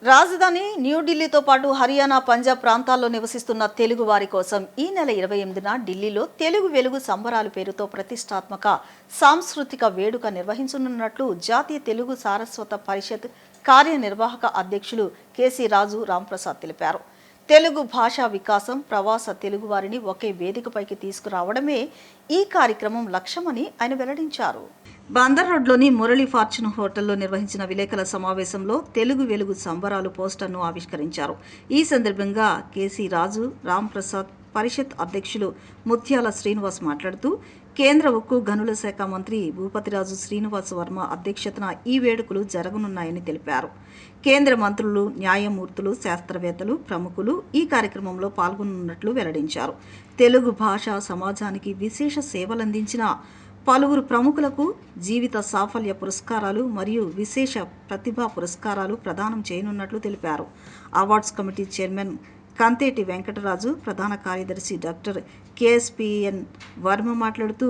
రాజధాని న్యూఢిల్లీతో పాటు హర్యానా, పంజాబ్ ప్రాంతాల్లో నివసిస్తున్న తెలుగు వారి కోసం ఈ నెల 28న ఢిల్లీలో తెలుగు వెలుగు సంబరాలు పేరుతో ప్రతిష్టాత్మక సాంస్కృతిక వేడుక నిర్వహించనున్నట్లు జాతీయ తెలుగు సారస్వత పరిషత్ కార్యనిర్వాహక అధ్యక్షులు కేసీ రాజు రాంప్రసాద్ తెలిపారు. తెలుగు భాషా వికాసం, ప్రవాస తెలుగువారిని ఒకే వేదికపైకి తీసుకురావడమే ఈ కార్యక్రమం లక్ష్యమని ఆయన వెల్లడించారు. బందర్ రోడ్లోని మురళీ ఫార్చ్యూన్ హోటల్లో నిర్వహించిన విలేకరుల సమావేశంలో తెలుగు వెలుగు సంబరాలు పోస్టర్ను ఆవిష్కరించారు. ఈ సందర్భంగా కేసీ రాజు రాంప్రసాద్ పరిషత్ అధ్యక్షులు ముత్యాల శ్రీనివాస్ మాట్లాడుతూ, కేంద్ర ఉక్కు గనుల శాఖ మంత్రి భూపతిరాజు శ్రీనివాస్ వర్మ అధ్యక్షతన ఈ వేడుకలు జరగనున్నాయని తెలిపారు. కేంద్ర మంత్రులు, న్యాయమూర్తులు, శాస్త్రవేత్తలు, ప్రముఖులు ఈ కార్యక్రమంలో పాల్గొనున్నట్లు వెల్లడించారు. తెలుగు భాష సమాజానికి విశేష సేవలందించిన పలువురు ప్రముఖులకు జీవిత సాఫల్య పురస్కారాలు మరియు విశేష ప్రతిభా పురస్కారాలు ప్రదానం చేయనున్నట్లు తెలిపారు. Awards committee chairman Kanteti Venkataraju, ప్రధాన కార్యదర్శి డాక్టర్ కేఎస్పిఎన్ వర్మ మాట్లాడుతూ,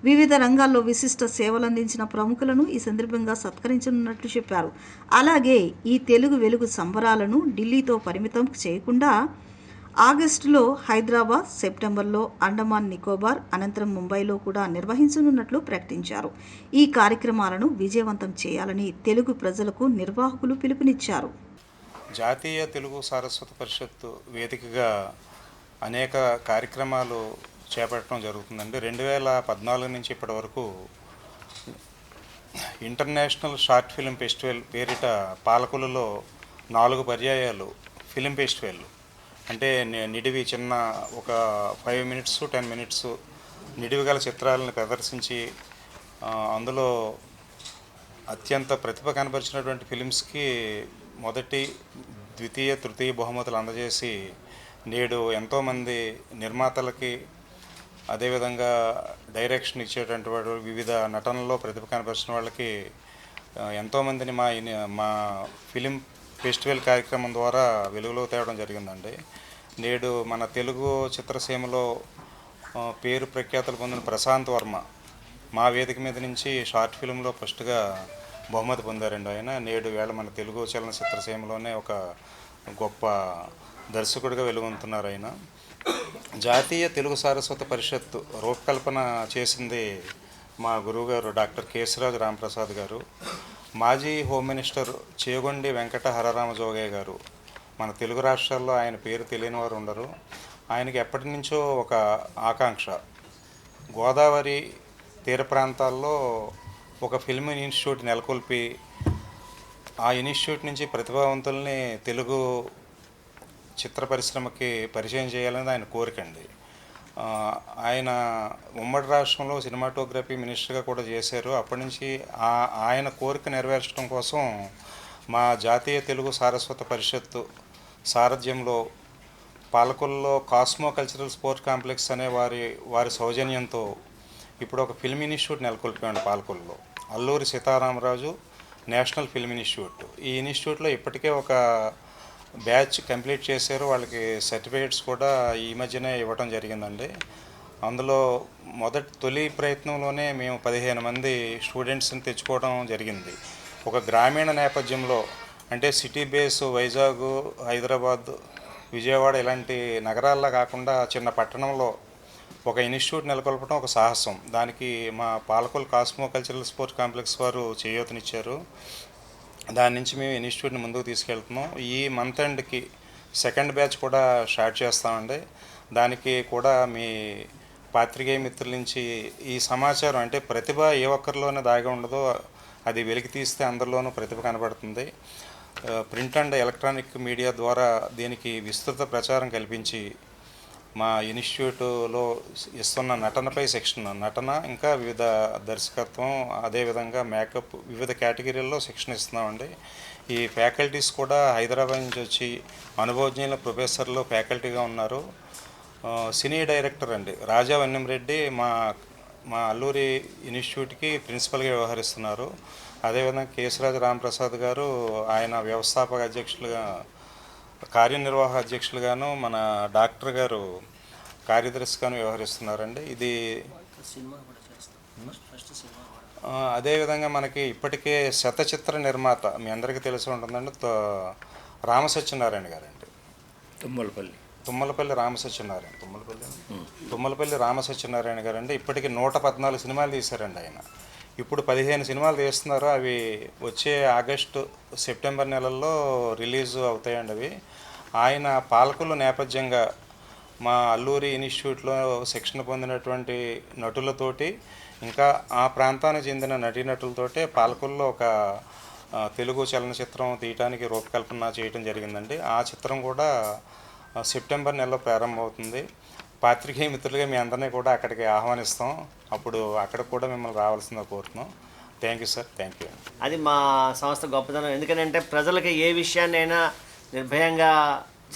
వివిధ రంగాల్లో విశిష్ట సేవలందించిన ప్రముఖులను ఈ సందర్భంగా సత్కరించనున్నట్లు చెప్పారు. అలాగే ఈ తెలుగు వెలుగు సంబరాలను ఢిల్లీతో పరిమితం చేయకుండా ఆగస్టులో హైదరాబాద్, సెప్టెంబర్లో అండమాన్ నికోబార్, అనంతరం ముంబైలో కూడా నిర్వహించనున్నట్లు ప్రకటించారు. ఈ కార్యక్రమాలను విజయవంతం చేయాలని తెలుగు ప్రజలకు నిర్వాహకులు పిలుపునిచ్చారు. జాతీయ తెలుగు సారస్వత పరిషత్ వేదికగా అనేక కార్యక్రమాలు చేపట్టడం జరుగుతుందండి. 2014 నుంచి ఇప్పటి వరకు ఇంటర్నేషనల్ షార్ట్ ఫిల్మ్ ఫెస్టివల్ పేరిట పాలకులలో 4 పర్యాయాలు ఫిలిం ఫెస్టివల్ అంటే నిడివి చిన్న ఒక 5 minutes 10 minutes నిడివి గల చిత్రాలను ప్రదర్శించి అందులో అత్యంత ప్రతిభ కనబరిచినటువంటి ఫిలిమ్స్కి మొదటి, ద్వితీయ, తృతీయ బహుమతులు అందజేసి నేడు ఎంతోమంది నిర్మాతలకి అదేవిధంగా డైరెక్షన్ ఇచ్చేటువంటి వాడు వివిధ నటనల్లో ప్రతిభ కనబరిచిన వాళ్ళకి ఎంతోమందిని మా ఫిలిం ఫెస్టివల్ కార్యక్రమం ద్వారా వెలుగులో తేవడం జరిగిందండి. నేడు మన తెలుగు చిత్రసీమలో పేరు ప్రఖ్యాతలు పొందిన ప్రశాంత్ వర్మ మా వేదిక మీద నుంచి షార్ట్ ఫిల్మ్లో ఫస్ట్గా బహుమతి పొందారండి. ఆయన నేడు వేళ మన తెలుగు చలన చిత్రసీమలోనే ఒక గొప్ప దర్శకుడిగా వెలుగొందుతున్నారు. ఆయన జాతీయ తెలుగు సారస్వత పరిషత్ రూపకల్పన చేసింది మా గురువుగారు డాక్టర్ కేశరాజు రాంప్రసాద్ గారు. మాజీ హోమ్ మినిస్టర్ చేగొండి వెంకట హరరామ జోగయ్య గారు. మన తెలుగు రాష్ట్రాల్లో ఆయన పేరు తెలియని వారు ఉండరు. ఆయనకి ఎప్పటి నుంచో ఒక ఆకాంక్ష, గోదావరి తీర ప్రాంతాల్లో ఒక ఫిల్మ్ ఇన్స్టిట్యూట్ నెలకొల్పి ఆ ఇన్స్టిట్యూట్ నుంచి ప్రతిభావంతుల్ని తెలుగు చిత్ర పరిశ్రమకి పరిచయం చేయాలని ఆయన కోరికండి. ఆయన ఉమ్మడి రాష్ట్రంలో సినిమాటోగ్రఫీ మినిస్టర్గా కూడా చేశారు. అప్పటి నుంచి ఆయన కోరిక నెరవేర్చడం కోసం మా జాతీయ తెలుగు సారస్వత పరిషత్తు సారథ్యంలో పాలకొల్లో కాస్మో కల్చరల్ స్పోర్ట్స్ కాంప్లెక్స్ అనే వారి సౌజన్యంతో ఇప్పుడు ఒక ఫిల్మ్ ఇన్స్టిట్యూట్ నెలకొల్పామండి పాలకొల్లో. Alluri Sitaramaraju national film institute. ఈ ఇన్స్టిట్యూట్లో ఇప్పటికే ఒక బ్యాచ్ కంప్లీట్ చేశారు. వాళ్ళకి సర్టిఫికేట్స్ కూడా ఈ మధ్యనే ఇవ్వడం జరిగిందండి. అందులో తొలి ప్రయత్నంలోనే మేము 15 మంది స్టూడెంట్స్ని తెచ్చుకోవడం జరిగింది. ఒక గ్రామీణ నేపథ్యంలో అంటే సిటీ బేస్ వైజాగ్, హైదరాబాద్, విజయవాడ ఇలాంటి నగరాల్లో కాకుండా చిన్న పట్టణంలో ఒక ఇన్స్టిట్యూట్ నెలకొల్పడం ఒక సాహసం. దానికి మా Palakol cosmo cultural sports complex వారు చేయూతనిచ్చారు. దాని నుంచి మేము ఇన్స్టిట్యూట్ని ముందుకు తీసుకెళ్తున్నాం. ఈ మంత్ ఎండ్కి సెకండ్ బ్యాచ్ కూడా స్టార్ట్ చేస్తామండి. దానికి కూడా మీ పాత్రికేయ మిత్రుల నుంచి ఈ సమాచారం, అంటే ప్రతిభ ఏ ఒక్కరిలోనే దాగి ఉండదో అది వెలికి తీస్తే అందరిలోనూ ప్రతిభ కనబడుతుంది. ప్రింట్ అండ్ ఎలక్ట్రానిక్ మీడియా ద్వారా దీనికి విస్తృత ప్రచారం కల్పించి మా ఇన్స్టిట్యూట్లో ఇస్తున్న నటనపై సెక్షన్, నటన ఇంకా వివిధ దర్శకత్వం, అదేవిధంగా మేకప్, వివిధ కేటగిరీల్లో శిక్షణ ఇస్తున్నామండి. ఈ ఫ్యాకల్టీస్ కూడా హైదరాబాద్ నుంచి వచ్చి అనుభవజ్ఞుల ప్రొఫెసర్లు ఫ్యాకల్టీగా ఉన్నారు. సినీ డైరెక్టర్ అండి రాజా వన్నెంరెడ్డి మా అల్లూరి ఇన్స్టిట్యూట్కి ప్రిన్సిపల్గా వ్యవహరిస్తున్నారు. అదేవిధంగా కేశరాజు రాంప్రసాద్ గారు ఆయన వ్యవస్థాపక అధ్యక్షులుగా, కార్యనిర్వాహక అధ్యక్షులుగాను, మన డాక్టర్ గారు కార్యదర్శిగాను వ్యవహరిస్తున్నారండి. ఇది అదేవిధంగా మనకి ఇప్పటికే శతచిత్ర నిర్మాత మీ అందరికీ తెలిసి ఉంటుందండి, రామసత్యనారాయణ గారండి. తుమ్మలపల్లి రామసత్యనారాయణ తుమ్మలపల్లి రామసత్యనారాయణ గారండి. ఇప్పటికి 114 సినిమాలు తీశారండి ఆయన. ఇప్పుడు 15 సినిమాలు తీస్తున్నారు. అవి వచ్చే ఆగస్టు సెప్టెంబర్ నెలల్లో రిలీజ్ అవుతాయండి. అవి ఆయన పాలకులు నేపథ్యంగా మా అల్లూరి ఇన్స్టిట్యూట్లో శిక్షణ పొందినటువంటి నటులతోటి, ఇంకా ఆ ప్రాంతానికి చెందిన నటీనటులతోటే పాలకుల్లో ఒక తెలుగు చలనచిత్రం తీయటానికి రూపకల్పన చేయడం జరిగిందండి. ఆ చిత్రం కూడా సెప్టెంబర్ నెలలో ప్రారంభమవుతుంది. పాత్రికేయ మిత్రులుగా మీ అందరినీ కూడా అక్కడికి ఆహ్వానిస్తాం. అప్పుడు అక్కడికి కూడా మిమ్మల్ని రావాల్సిందిగా కోరుతున్నాం. Thank you sir. Thank you. అది మా సంస్థ గొప్పతనం. ఎందుకంటే ప్రజలకి ఏ విషయాన్నైనా నిర్భయంగా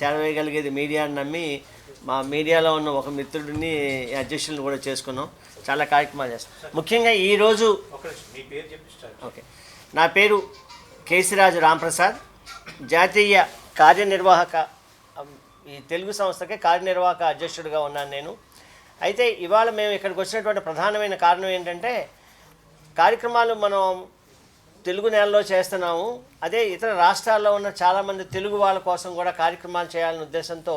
చేరవేయగలిగేది మీడియాని నమ్మి మా మీడియాలో ఉన్న ఒక మిత్రుడిని అధ్యక్షులను కూడా చేసుకున్నాం. చాలా కార్యక్రమాలు చేస్తాం. ముఖ్యంగా ఈరోజు ఓకే, నా పేరు కేసిరాజు రాంప్రసాద్, జాతీయ కార్యనిర్వాహక ఈ తెలుగు సంస్థకి కార్యనిర్వాహక అధ్యక్షుడిగా ఉన్నాను నేను. అయితే ఇవాళ మేము ఇక్కడికి వచ్చినటువంటి ప్రధానమైన కారణం ఏంటంటే, కార్యక్రమాలు మనం తెలుగు నేలలో చేస్తున్నాము. అదే ఇతర రాష్ట్రాల్లో ఉన్న చాలామంది తెలుగు వాళ్ళ కోసం కూడా కార్యక్రమాలు చేయాలనే ఉద్దేశంతో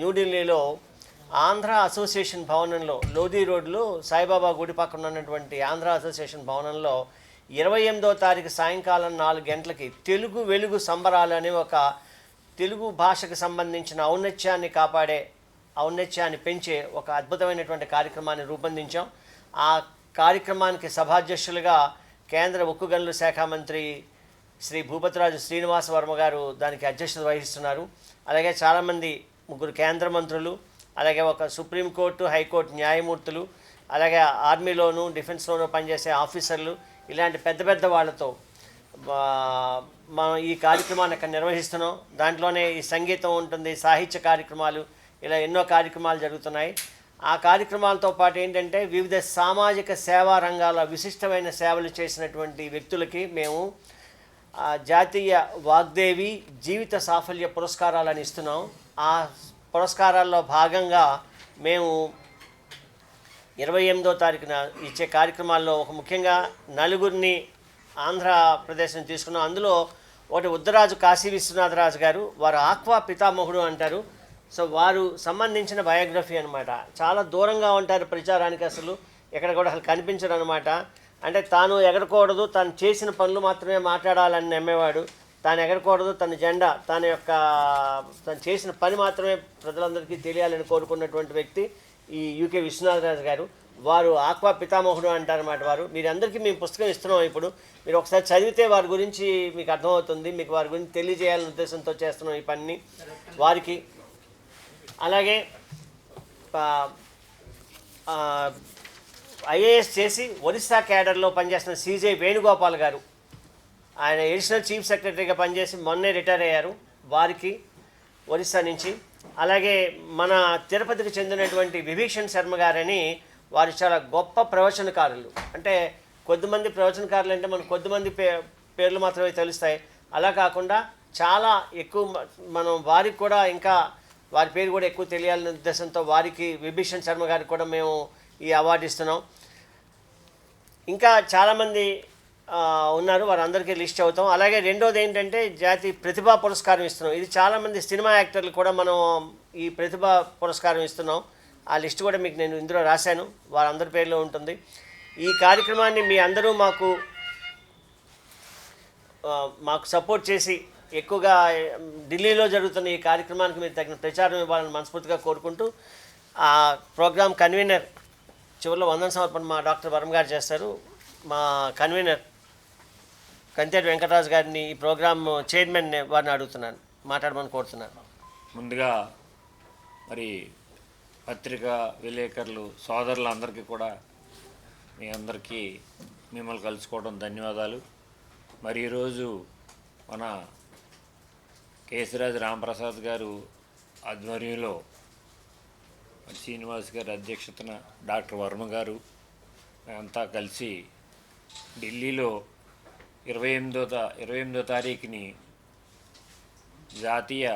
న్యూఢిల్లీలో ఆంధ్ర అసోసియేషన్ భవనంలో, లోధి రోడ్లో సాయిబాబా గుడి పక్కన ఉన్నటువంటి ఆంధ్ర అసోసియేషన్ భవనంలో 28వ తారీఖు సాయంకాలం 4 గంటలకి తెలుగు వెలుగు సంబరాలు అనే ఒక తెలుగు భాషకు సంబంధించిన ఔన్నత్యాన్ని పెంచే ఒక అద్భుతమైనటువంటి కార్యక్రమాన్ని రూపొందించాం. ఆ కార్యక్రమానికి సభాధ్యక్షులుగా కేంద్ర ఉక్కు గనుల శాఖ మంత్రి శ్రీ భూపతిరాజు శ్రీనివాస వర్మ గారు దానికి అధ్యక్షత వహిస్తున్నారు. అలాగే చాలామంది 3 కేంద్ర మంత్రులు, అలాగే ఒక సుప్రీంకోర్టు హైకోర్టు న్యాయమూర్తులు, అలాగే ఆర్మీలోను డిఫెన్స్లోనూ పనిచేసే ఆఫీసర్లు, ఇలాంటి పెద్ద పెద్ద వాళ్ళతో మనం ఈ కార్యక్రమాన్ని ఇక్కడ నిర్వహిస్తున్నాం. దాంట్లోనే ఈ సంగీతం ఉంటుంది, సాహిత్య కార్యక్రమాలు, ఇలా ఎన్నో కార్యక్రమాలు జరుగుతున్నాయి. ఆ కార్యక్రమాలతో పాటు ఏంటంటే వివిధ సామాజిక సేవా రంగాల విశిష్టమైన సేవలు చేసినటువంటి వ్యక్తులకి మేము జాతీయ వాగ్దేవి జీవిత సాఫల్య పురస్కారాలను ఇస్తున్నాం. ఆ పురస్కారాల్లో భాగంగా మేము 28వ తారీఖున ఇచ్చే కార్యక్రమాల్లో ఒక ముఖ్యంగా నలుగురిని ఆంధ్రప్రదేశ్ నుంచి తీసుకున్నాం. అందులో ఒకటి ఉద్దరాజు కాశీ విశ్వనాథరాజు గారు, వారు ఆక్వా పితామహుడు అంటారు. సో వారు సంబంధించిన బయోగ్రఫీ అనమాట. చాలా దూరంగా ఉంటారు ప్రచారానికి, అసలు ఎక్కడ కూడా అసలు కనిపించరు అనమాట. అంటే తాను ఎగరకూడదు, తాను చేసిన పనులు మాత్రమే మాట్లాడాలని నమ్మేవాడు. తాను ఎగరకూడదు, తన జెండా తను చేసిన పని మాత్రమే ప్రజలందరికీ తెలియాలని కోరుకున్నటువంటి వ్యక్తి ఈ యూకే విశ్వనాథరాజు గారు. వారు ఆక్వా పితామహుడు అంటారన్నమాట. మీరందరికీ మేము పుస్తకం ఇస్తున్నాం. ఇప్పుడు మీరు ఒకసారి చదివితే వారి గురించి మీకు అర్థమవుతుంది. మీకు వారి గురించి తెలియజేయాలనే ఉద్దేశంతో చేస్తున్నాం ఈ పనిని వారికి. అలాగే ఐఏఎస్ చేసి ఒరిస్సా క్యాడర్లో పనిచేస్తున్న సిజే వేణుగోపాల్ గారు, ఆయన అడిషనల్ చీఫ్ సెక్రటరీగా పనిచేసి మొన్నే రిటైర్ అయ్యారు, వారికి ఒరిస్సా నుంచి. అలాగే మన తిరుపతికి చెందినటువంటి విభీషణ్ శర్మ గారని, వారు చాలా గొప్ప ప్రవచనకారులు. అంటే కొద్దిమంది ప్రవచనకారులు అంటే మనకు కొద్దిమంది పేర్లు మాత్రమే తెలుస్తాయి. అలా కాకుండా చాలా ఎక్కువ మనం వారికి కూడా ఇంకా వారి పేరు కూడా ఎక్కువ తెలియాలనే ఉద్దేశంతో వారికి విభీషణ్ శర్మ గారికి కూడా మేము ఈ అవార్డు ఇస్తున్నాం. ఇంకా చాలామంది ఉన్నారు, వారందరికీ లిస్ట్ అవుతాం. అలాగే రెండోది ఏంటంటే జాతీయ ప్రతిభా పురస్కారం ఇస్తున్నాం. ఇది చాలామంది సినిమా యాక్టర్లు కూడా మనం ఈ ప్రతిభా పురస్కారం ఇస్తున్నాం. ఆ లిస్ట్ కూడా మీకు నేను ఇందులో రాశాను, వారందరి పేర్లో ఉంటుంది. ఈ కార్యక్రమాన్ని మీ అందరూ మాకు సపోర్ట్ చేసి ఎక్కువగా ఢిల్లీలో జరుగుతున్న ఈ కార్యక్రమానికి మీరు తగిన ప్రచారం ఇవ్వాలని మనస్ఫూర్తిగా కోరుకుంటూ, ఆ ప్రోగ్రామ్ కన్వీనర్ చివరిలో వందన సమర్పణ మా డాక్టర్ వర్మ గారు చేస్తారు. మా కన్వీనర్ కంతేటి వెంకటరాజు గారిని, ఈ ప్రోగ్రామ్ చైర్మన్ వారిని అడుగుతున్నాను, మాట్లాడమని కోరుతున్నాను. ముందుగా మరి పత్రికా విలేకరులు సోదరులందరికీ కూడా మీ అందరికీ మిమ్మల్ని కలుసుకోవడం ధన్యవాదాలు. మరి ఈరోజు మన కేసిరాజు రాంప్రసాద్ గారు ఆధ్వర్యంలో శ్రీనివాస్ గారి అధ్యక్షతన డాక్టర్ వర్మ గారు మేమంతా కలిసి ఢిల్లీలో 28వ తారీఖుని జాతీయ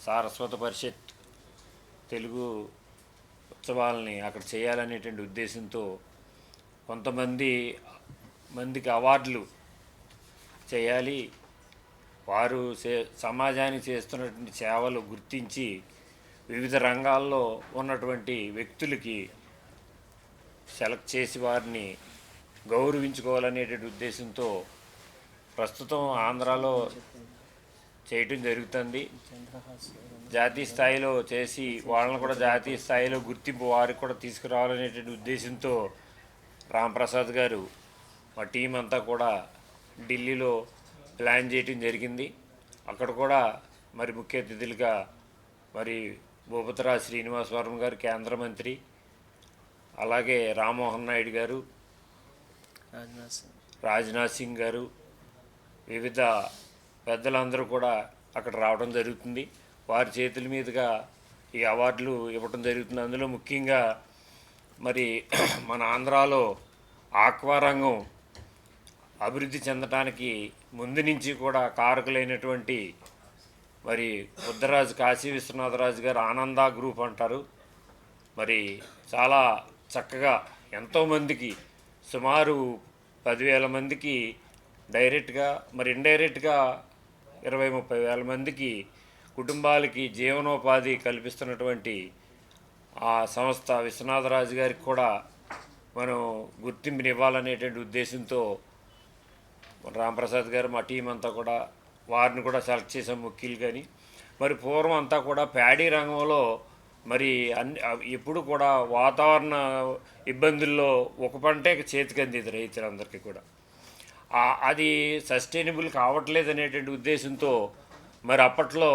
సారస్వత పరిషత్ తెలుగు ఉత్సవాలని అక్కడ చేయాలనేటువంటి ఉద్దేశంతో కొంతమందికి అవార్డులు చేయాలి, వారు సమాజానికి చేస్తున్నటువంటి సేవలు గుర్తించి వివిధ రంగాల్లో ఉన్నటువంటి వ్యక్తులకి సెలెక్ట్ చేసి వారిని గౌరవించుకోవాలనేటువంటి ఉద్దేశంతో ప్రస్తుతం ఆంధ్రాలో చేయటం జరుగుతుంది. జాతీయ స్థాయిలో చేసి వాళ్ళని కూడా జాతీయ స్థాయిలో గుర్తింపు వారికి కూడా తీసుకురావాలనేటువంటి ఉద్దేశంతో రాంప్రసాద్ గారు మా టీం అంతా కూడా ఢిల్లీలో ప్లాన్ చేయటం జరిగింది. అక్కడ కూడా మరి ముఖ్య అతిథులుగా మరి భూపతిరాజు శ్రీనివాస్ వర్మ గారు కేంద్ర మంత్రి, అలాగే రామ్మోహన్ నాయుడు గారు, రాజ్నాథ్ సింగ్ గారు, వివిధ పెద్దలందరూ కూడా అక్కడ రావడం జరుగుతుంది. వారి చేతుల మీదుగా ఈ అవార్డులు ఇవ్వడం జరుగుతుంది. అందులో ముఖ్యంగా మరి మన ఆంధ్రాలో ఆక్వా రంగం అభివృద్ధి చెందడానికి ముందు నుంచి కూడా కారకులైనటువంటి మరి బుద్ధరాజు కాశీ విశ్వనాథరాజు గారు ఆనంద గ్రూప్ అంటారు. మరి చాలా చక్కగా ఎంతోమందికి సుమారు 10,000 మందికి డైరెక్ట్గా మరి ఇండైరెక్ట్గా 20-30 వేల మందికి కుటుంబాలకి జీవనోపాధి కల్పిస్తున్నటువంటి ఆ సంస్థ విశ్వనాథరాజు గారికి కూడా మనం గుర్తింపుని ఇవ్వాలనేటువంటి ఉద్దేశంతో రాంప్రసాద్ గారు మా టీం అంతా కూడా వారిని కూడా సెలెక్ట్ చేసాం ముఖ్యులు. కానీ మరి పూర్వం అంతా కూడా ప్యాడీ రంగంలో మరి ఎప్పుడు కూడా వాతావరణ ఇబ్బందుల్లో ఒక పంటే చేతికి అందేది రైతులందరికీ కూడా. అది సస్టైనబుల్ కావట్లేదు అనేటువంటి ఉద్దేశంతో మరి అప్పట్లో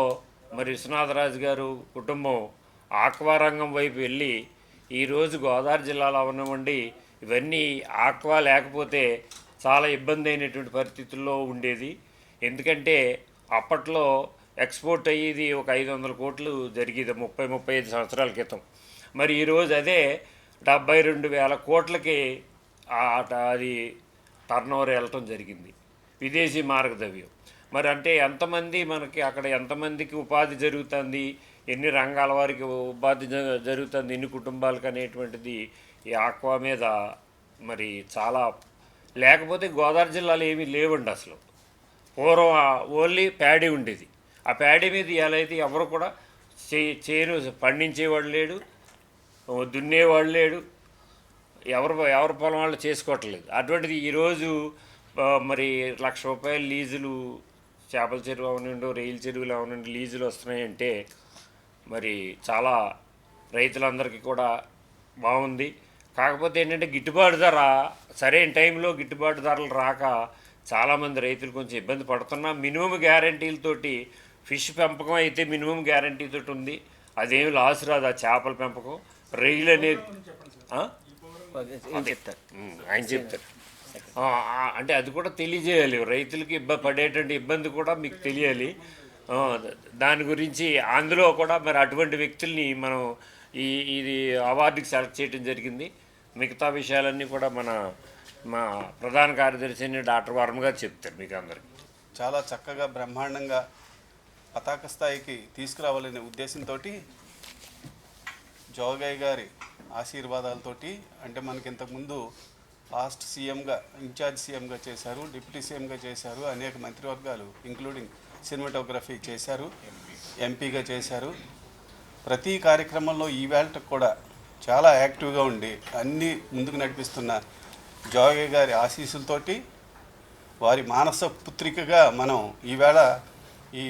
మరి విశ్వనాథరాజు గారు కుటుంబం ఆక్వా రంగం వైపు వెళ్ళి ఈరోజు గోదావరి జిల్లాలో అవనివ్వండి ఇవన్నీ ఆక్వా లేకపోతే చాలా ఇబ్బంది అయినటువంటి పరిస్థితుల్లో ఉండేది. ఎందుకంటే అప్పట్లో ఎక్స్పోర్ట్ అయ్యేది ఒక 500 కోట్లు జరిగేది 30-35 సంవత్సరాల క్రితం. మరి ఈరోజు అదే 72,000 కోట్లకి అది టర్నోవర్ వెళ్ళటం జరిగింది, విదేశీ మార్గద్రవ్యం. మరి అంటే ఎంతమంది మనకి అక్కడ ఎంతమందికి ఉపాధి జరుగుతుంది, ఎన్ని రంగాల వారికి ఉపాధి జరుగుతుంది, ఎన్ని కుటుంబాలకు అనేటువంటిది ఈ ఆక్వా మీద మరి చాలా. లేకపోతే గోదావరి జిల్లాలో ఏమీ లేవండి అసలు. పూర్వం ఓన్లీ ప్యాడీ ఉండేది. ఆ ప్యాడీ మీద ఎలా అయితే ఎవరు కూడా చేను పండించేవాడు లేడు, దున్నేవాడు లేడు, ఎవరి పొలం వాళ్ళు చేసుకోవట్లేదు. అటువంటిది ఈరోజు మరి ₹1,00,000 లీజులు చేపల చెరువు అవనండి, రైలు చెరువులు అవనండి లీజులు వస్తున్నాయంటే మరి చాలా రైతులందరికీ కూడా బాగుంది. కాకపోతే ఏంటంటే గిట్టుబాటు ధర సరైన టైంలో గిట్టుబాటు ధరలు రాక చాలామంది రైతులు కొంచెం ఇబ్బంది పడుతున్నా. మినిమం గ్యారంటీలతోటి ఫిష్ పెంపకం అయితే మినిమం గ్యారంటీతో ఉంది, అదేమి లాస్ రాదు. ఆ చేపల పెంపకం రైలు అనేది ఆయన చెప్తారు. అంటే అది కూడా తెలియజేయాలి రైతులకి, పడేటువంటి ఇబ్బంది కూడా మీకు తెలియాలి. దాని గురించి అందులో కూడా మరి అటువంటి వ్యక్తుల్ని మనం ఇది అవార్డుకి సెలెక్ట్ చేయడం జరిగింది. మిగతా విషయాలన్నీ కూడా మా ప్రధాన కార్యదర్శి డాక్టర్ వర్మ గారు చెప్తారు మీకు అందరికీ. చాలా చక్కగా బ్రహ్మాండంగా పతాక స్థాయికి తీసుకురావాలనే ఉద్దేశంతో జోగయ్య గారి ఆశీర్వాదాలతోటి, అంటే మనకి ఇంతకుముందు పాస్ట్ సీఎంగా ఇన్ఛార్జ్ సీఎంగా చేశారు, డిప్యూటీ సీఎంగా చేశారు, అనేక మంత్రివర్గాలు ఇంక్లూడింగ్ సినిమాటోగ్రఫీ చేశారు, ఎంపీగా చేశారు. ప్రతి కార్యక్రమంలో ఈవేళ కూడా చాలా యాక్టివ్గా ఉండి అన్నీ ముందుకు నడిపిస్తున్న జోగయ్య గారి ఆశీస్సులతోటి వారి మానస పుత్రికగా మనం ఈవేళ ఈ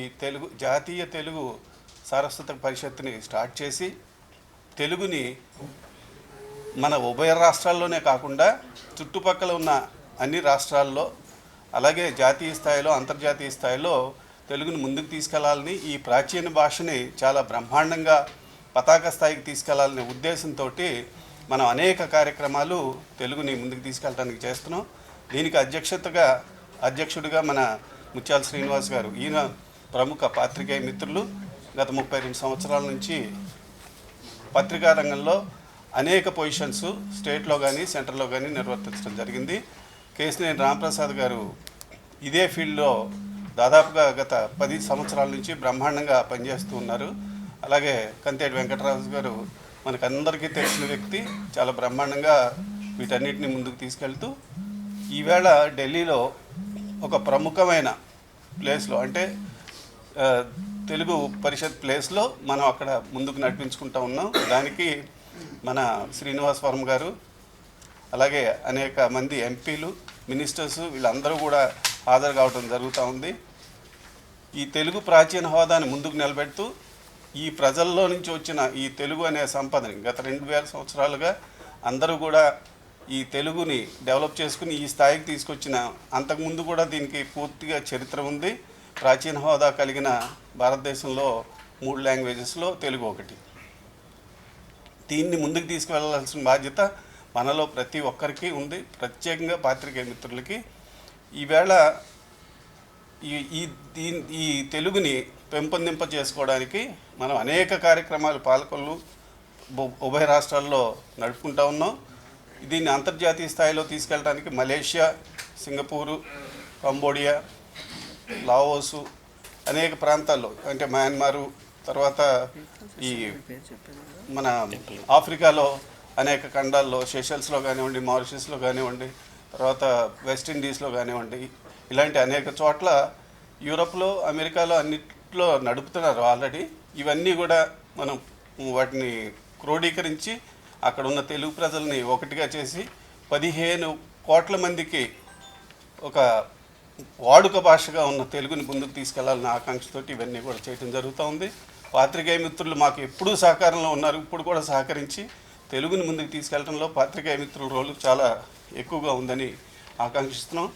జాతీయ తెలుగు సారస్వత పరిషత్తుని స్టార్ట్ చేసి తెలుగుని మన ఉభయ రాష్ట్రాల్లోనే కాకుండా చుట్టుపక్కల ఉన్న అన్ని రాష్ట్రాల్లో అలాగే జాతీయ స్థాయిలో అంతర్జాతీయ స్థాయిలో తెలుగుని ముందుకు తీసుకెళ్లాలని, ఈ ప్రాచీన భాషని చాలా బ్రహ్మాండంగా పతాక స్థాయికి తీసుకెళ్లాలనే ఉద్దేశంతో మనం అనేక కార్యక్రమాలు తెలుగుని ముందుకు తీసుకెళ్ళడానికి చేస్తున్నాం. దీనికి అధ్యక్షుడిగా మన ముత్యాల శ్రీనివాస్ గారు, ఈయన ప్రముఖ పాత్రికేయ మిత్రులు. గత 32 సంవత్సరాల నుంచి పత్రికా రంగంలో అనేక పొజిషన్స్ స్టేట్లో కానీ సెంటర్లో కానీ నిర్వర్తించడం జరిగింది. కేశినేని రాంప్రసాద్ గారు ఇదే ఫీల్డ్లో దాదాపుగా గత 10 సంవత్సరాల నుంచి బ్రహ్మాండంగా పనిచేస్తూ ఉన్నారు. అలాగే కంతేటి వెంకటరాజు గారు మనకందరికీ తెలిసిన వ్యక్తి, చాలా బ్రహ్మాండంగా వీటన్నిటిని ముందుకు తీసుకెళ్తూ ఈవేళ ఢిల్లీలో ఒక ప్రముఖమైన ప్లేస్లో అంటే ఆ, తెలుగు పరిషత్ ప్లేస్లో మనం అక్కడ ముందుకు నడిపించుకుంటూ ఉన్నాం. దానికి మన శ్రీనివాస్ వర్మ గారు అలాగే అనేక మంది ఎంపీలు, మినిస్టర్స్ వీళ్ళందరూ కూడా హాజరు కావడం జరుగుతూ ఉంది. ఈ తెలుగు ప్రాచీన హోదాని ముందుకు నిలబెడుతూ ఈ ప్రజల్లో నుంచి వచ్చిన ఈ తెలుగు అనే సంపదని గత 2000 సంవత్సరాలుగా అందరూ కూడా ఈ తెలుగుని డెవలప్ చేసుకుని ఈ స్థాయికి తీసుకొచ్చిన, అంతకుముందు కూడా దీనికి పూర్తిగా చరిత్ర ఉంది. ప్రాచీన హోదా కలిగిన భారతదేశంలో 3 లాంగ్వేజెస్లో తెలుగు ఒకటి. దీన్ని ముందుకు తీసుకువెళ్ళాల్సిన బాధ్యత మనలో ప్రతి ఒక్కరికి ఉంది, ప్రత్యేకంగా పాత్రికేయ మిత్రులకి. ఈవేళ ఈ తెలుగుని పెంపొందింప చేసుకోవడానికి మనం అనేక కార్యక్రమాలు పాలకొల్లు ఉభయ రాష్ట్రాల్లో నడుపుకుంటూ ఉన్నాం. దీన్ని అంతర్జాతీయ స్థాయిలో తీసుకెళ్ళడానికి మలేషియా, సింగపూరు, కంబోడియా, లావోసు అనేక ప్రాంతాల్లో, అంటే మయన్మారు, తర్వాత ఈ మన ఆఫ్రికాలో అనేక ఖండాల్లో, సెషల్స్లో కానివ్వండి, మారిషస్లో కానివ్వండి, తర్వాత వెస్టిండీస్లో కానివ్వండి, ఇలాంటి అనేక చోట్ల యూరప్లో, అమెరికాలో అన్నిట్లో నడుపుతున్నారు ఆల్రెడీ. ఇవన్నీ కూడా మనం వాటిని క్రోడీకరించి అక్కడ ఉన్న తెలుగు ప్రజల్ని ఒకటిగా చేసి 15 కోట్ల మందికి ఒక వాడుక భాషగా ఉన్న తెలుగుని ముందుకు తీసుకెళ్లాలన్న ఆకాంక్షతోటి ఇవన్నీ కూడా చేయడం జరుగుతూ ఉంది. పాత్రికేయ మిత్రులు మాకు ఎప్పుడూ సహకారంలో ఉన్నారు, ఇప్పుడు కూడా సహకరించి తెలుగుని ముందుకు తీసుకెళ్లడంలో పాత్రికేయ మిత్రుల రోలు చాలా ఎక్కువగా ఉందని ఆకాంక్షిస్తున్నాం.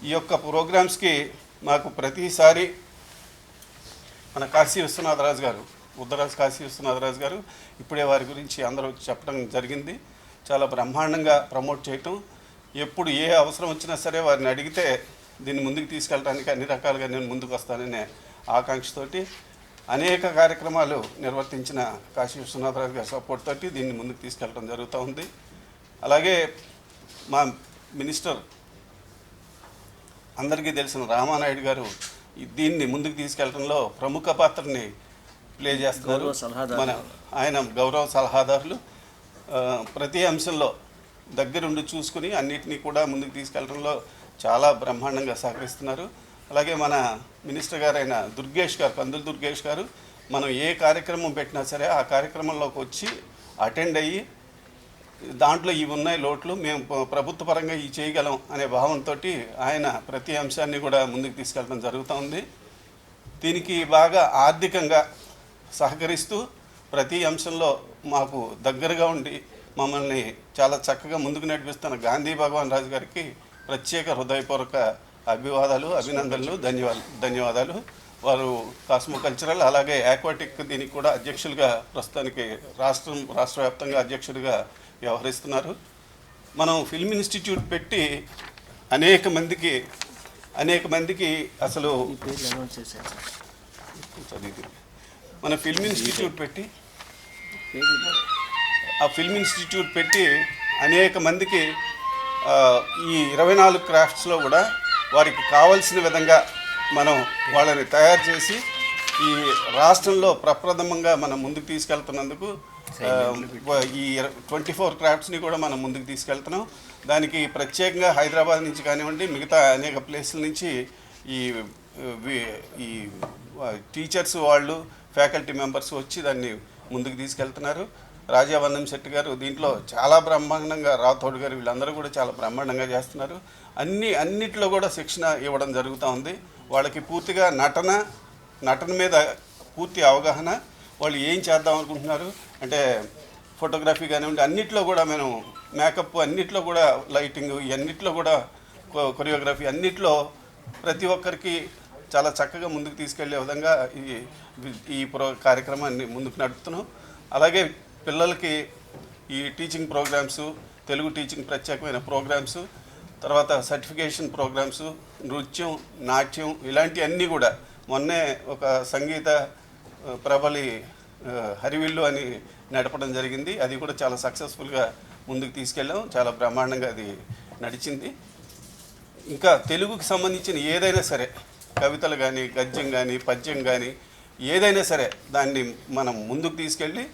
ఈ యొక్క ప్రోగ్రామ్స్కి మాకు ప్రతిసారి మన కాశీ విశ్వనాథరాజు గారు, ఉద్దరాజు కాశీ విశ్వనాథరాజు గారు ఇప్పుడే వారి గురించి అందరూ చెప్పడం జరిగింది. చాలా బ్రహ్మాండంగా ప్రమోట్ చేయటం, ఎప్పుడు ఏ అవసరం వచ్చినా సరే వారిని అడిగితే దీన్ని ముందుకు తీసుకెళ్ళడానికి అన్ని రకాలుగా నేను ముందుకు వస్తాననే ఆకాంక్షతోటి అనేక కార్యక్రమాలు నిర్వర్తించిన కాశీ విశ్వనాథరాజు గారి సపోర్ట్ తోటి దీన్ని ముందుకు తీసుకెళ్ళడం జరుగుతూ ఉంది. అలాగే మా మినిస్టర్ అందరికీ తెలిసిన రామానాయుడు గారు దీన్ని ముందుకు తీసుకెళ్ళడంలో ప్రముఖ పాత్రని ప్లే చేస్తున్నారు. మన ఆయన గౌరవ సలహాదారులు ప్రతి అంశంలో దగ్గరుండి చూసుకుని అన్నిటినీ కూడా ముందుకు తీసుకెళ్ళడంలో చాలా బ్రహ్మాండంగా సహకరిస్తున్నారు. అలాగే మన మినిస్టర్ గారైన దుర్గేష్ గారు, కందుల దుర్గేష్ గారు, మనం ఏ కార్యక్రమం పెట్టినా సరే ఆ కార్యక్రమంలోకి వచ్చి అటెండ్ అయ్యి దాంట్లో ఇవి ఉన్నాయి లోట్లు, మేము ప్రభుత్వ పరంగా ఇవి చేయగలం అనే భావంతో ఆయన ప్రతి అంశాన్ని కూడా ముందుకు తీసుకెళ్ళడం జరుగుతూ ఉంది. దీనికి బాగా ఆర్థికంగా సహకరిస్తూ ప్రతి అంశంలో మాకు దగ్గరగా ఉండి మమ్మల్ని చాలా చక్కగా ముందుకు నడిపిస్తున్న గాంధీ భగవాన్ రాజు గారికి ప్రత్యేక హృదయపూర్వక అభివాదాలు, అభినందనలు, ధన్యవాదాలు. వారు కాస్మో కల్చరల్ అలాగే ఆక్వాటిక్ దీనికి కూడా అధ్యక్షులుగా ప్రస్తుతానికి రాష్ట్ర వ్యాప్తంగా అధ్యక్షుడిగా వ్యవహరిస్తున్నారు. మనం ఫిల్మ్ ఇన్స్టిట్యూట్ పెట్టి అనేక మందికి అసలు మన ఫిల్మ్ ఇన్స్టిట్యూట్ పెట్టి అనేక మందికి ఈ 24 క్రాఫ్ట్స్లో కూడా వారికి కావాల్సిన విధంగా మనం వాళ్ళని తయారు చేసి ఈ రాష్ట్రంలో ప్రప్రథమంగా మనం ముందుకు తీసుకెళ్తున్నందుకు ఈ 24 క్రాఫ్ట్స్ని కూడా మనం ముందుకు తీసుకెళ్తున్నాం. దానికి ప్రత్యేకంగా హైదరాబాద్ నుంచి కానివ్వండి, మిగతా అనేక ప్లేసుల నుంచి ఈ టీచర్స్ వాళ్ళు, ఫ్యాకల్టీ మెంబర్స్ వచ్చి దాన్ని ముందుకు తీసుకెళ్తున్నారు. రాజావన్నం శెట్టి గారు దీంట్లో చాలా బ్రహ్మాండంగా, రాథోడ్ గారు వీళ్ళందరూ కూడా చాలా బ్రహ్మాండంగా చేస్తున్నారు. అన్నిట్లో కూడా శిక్షణ ఇవ్వడం జరుగుతూ ఉంది. వాళ్ళకి పూర్తిగా నటన మీద పూర్తి అవగాహన, వాళ్ళు ఏం చేద్దాం అనుకుంటున్నారు అంటే ఫోటోగ్రఫీ కానివ్వండి, అన్నిట్లో కూడా మేము మేకప్, అన్నిట్లో కూడా లైటింగ్, అన్నిట్లో కూడా కొరియోగ్రఫీ, అన్నిట్లో ప్రతి ఒక్కరికి చాలా చక్కగా ముందుకు తీసుకెళ్లే విధంగా ఈ కార్యక్రమాన్ని ముందుకు నడుపుతున్నాం. అలాగే పిల్లలకి ఈ టీచింగ్ ప్రోగ్రామ్స్, తెలుగు టీచింగ్ ప్రత్యేకమైన ప్రోగ్రామ్స్, తర్వాత సర్టిఫికేషన్ ప్రోగ్రామ్స్, నృత్యం, నాట్యం ఇలాంటివన్నీ కూడా మొన్నే ఒక సంగీత ప్రబలి హరివిల్లు అని నడపడం జరిగింది. అది కూడా చాలా సక్సెస్ఫుల్గా ముందుకు తీసుకెళ్ళాం. చాలా బ్రహ్మాండంగా అది నడిచింది. ఇంకా తెలుగుకి సంబంధించిన ఏదైనా సరే, కవితలు కానీ, గద్యం కానీ, పద్యం కానీ, ఏదైనా సరే దాన్ని మనం ముందుకు తీసుకెళ్ళి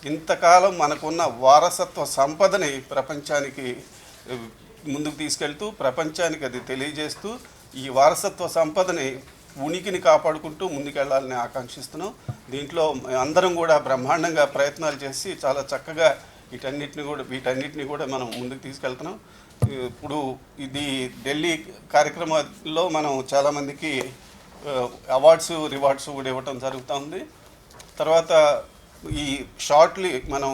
ఇంతకాలం మనకున్న వారసత్వ సంపదని ప్రపంచానికి ముందుకు తీసుకెళ్తూ ప్రపంచానికి అది తెలియజేస్తూ ఈ వారసత్వ సంపదని ఉనికిని కాపాడుకుంటూ ముందుకెళ్లాలని ఆకాంక్షిస్తున్నాం. దీంట్లో అందరం కూడా బ్రహ్మాండంగా ప్రయత్నాలు చేసి చాలా చక్కగా వీటన్నిటిని కూడా మనం ముందుకు తీసుకెళ్తున్నాం. ఇప్పుడు ఇది ఢిల్లీ కార్యక్రమాల్లో మనం చాలామందికి అవార్డ్స్ రివార్డ్స్ కూడా ఇవ్వటం జరుగుతుంది. తర్వాత ఈ షార్ట్లీ మనం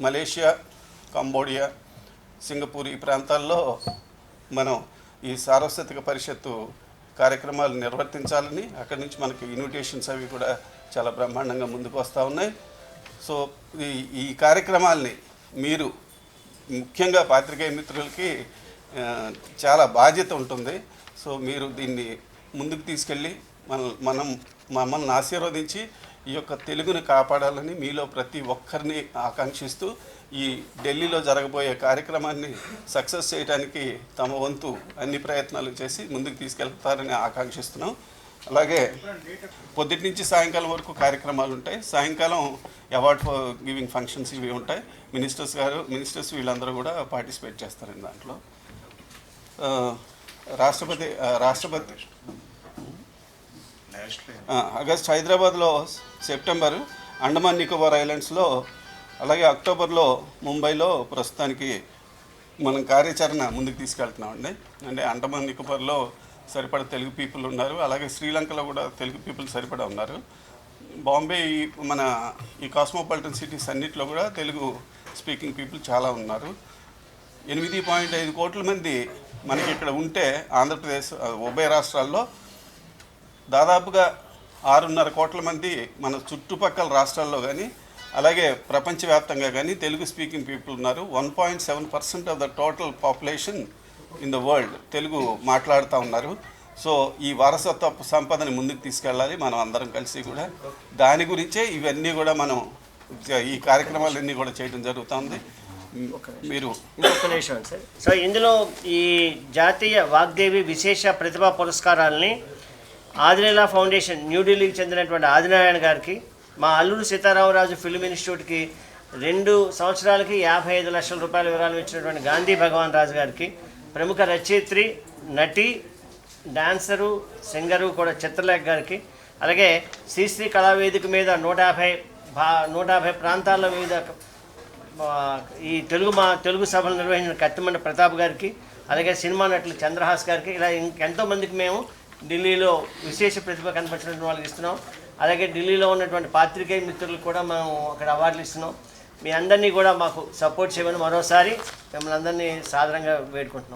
మలేషియా, కంబోడియా, సింగపూర్ ఈ ప్రాంతాల్లో మనం ఈ సారస్వతిక పరిషత్తు కార్యక్రమాలు నిర్వర్తించాలని అక్కడి నుంచి మనకి ఇన్విటేషన్స్ అవి కూడా చాలా బ్రహ్మాండంగా ముందుకు వస్తూ ఉన్నాయి. సో ఈ కార్యక్రమాల్ని మీరు ముఖ్యంగా పాత్రికేయ మిత్రులకి చాలా బాధ్యత ఉంటుంది. సో మీరు దీన్ని ముందుకు తీసుకెళ్ళి మమ్మల్ని ఆశీర్వదించి ఈ యొక్క తెలుగుని కాపాడాలని మీలో ప్రతి ఒక్కరిని ఆకాంక్షిస్తూ ఈ ఢిల్లీలో జరగబోయే కార్యక్రమాన్ని సక్సెస్ చేయడానికి తమ వంతు అన్ని ప్రయత్నాలు చేసి ముందుకు తీసుకెళ్తారని ఆకాంక్షిస్తున్నాం. అలాగే పొద్దుటి నుంచి సాయంకాలం వరకు కార్యక్రమాలు ఉంటాయి. సాయంకాలం అవార్డ్ ఫర్ గివింగ్ ఫంక్షన్స్ ఇవి ఉంటాయి. మినిస్టర్స్ వీళ్ళందరూ కూడా పార్టిసిపేట్ చేస్తారు దాంట్లో. రాష్ట్రపతి ఆగస్ట్ హైదరాబాద్లో, సెప్టెంబర్ అండమాన్ నికోబార్ ఐలాండ్స్లో, అలాగే అక్టోబర్లో ముంబైలో ప్రస్తుతానికి మనం కార్యాచరణ ముందుకు తీసుకెళ్తున్నామండి. అంటే అండమాన్ నికోబార్లో సరిపడా తెలుగు పీపుల్ ఉన్నారు, అలాగే శ్రీలంకలో కూడా తెలుగు పీపుల్ సరిపడా ఉన్నారు. బాంబే మన ఈ కాస్మోపాలిటన్ సిటీస్ అన్నింటిలో కూడా తెలుగు స్పీకింగ్ పీపుల్ చాలా ఉన్నారు. 8.5 కోట్ల మంది మనకి ఇక్కడ ఉంటే ఆంధ్రప్రదేశ్ ఉభయ రాష్ట్రాల్లో దాదాపుగా 6.5 కోట్ల మంది మన చుట్టుపక్కల రాష్ట్రాల్లో కానీ అలాగే ప్రపంచవ్యాప్తంగా కానీ తెలుగు స్పీకింగ్ పీపుల్ ఉన్నారు. 1.7% of the total population in the world Telugu మాట్లాడుతూ ఉన్నారు. సో ఈ వారసత్వ సంపదని ముందుకు తీసుకెళ్ళాలి మనం అందరం కలిసి కూడా. దాని గురించే ఇవన్నీ కూడా మనం ఈ కార్యక్రమాలన్నీ కూడా చేయడం జరుగుతుంది. మీరు ఇంకొక నిమిషం సార్. సో ఇందులో ఈ జాతీయ వాగ్దేవి విశేష ప్రతిభా పురస్కారాలని ఆదినేలా ఫౌండేషన్ న్యూఢిల్లీకి చెందినటువంటి ఆదినారాయణ గారికి, మా అల్లూరు సీతారామరాజు ఫిల్మ్ ఇన్స్టిట్యూట్కి 2 సంవత్సరాలకి 55 లక్షల రూపాయల విరాళం ఇచ్చినటువంటి గాంధీ భగవాన్ రాజు గారికి, ప్రముఖ రచయిత్రి, నటి, డాన్సరు, సింగరు కూడా చిత్రలేఖ గారికి, అలాగే శ్రీశ్రీ కళావేదిక మీద 150 ప్రాంతాల్లో వివిధ ఈ తెలుగు సభలు నిర్వహించిన కత్తిమండ ప్రతాప్ గారికి, అలాగే సినిమా నటులు చంద్రహాస్ గారికి, ఇలా ఎంతోమందికి మేము ఢిల్లీలో విశేష ప్రతిభ కనపరిచినటువంటి వాళ్ళకి ఇస్తున్నాం. అలాగే ఢిల్లీలో ఉన్నటువంటి పాత్రికేయ మిత్రులకు కూడా మేము అక్కడ అవార్డులు ఇస్తున్నాం. మీ అందరినీ కూడా మాకు సపోర్ట్ చేయమని మరోసారి మిమ్మల్ని అందరినీ సాదరంగా వేడుకుంటున్నాం.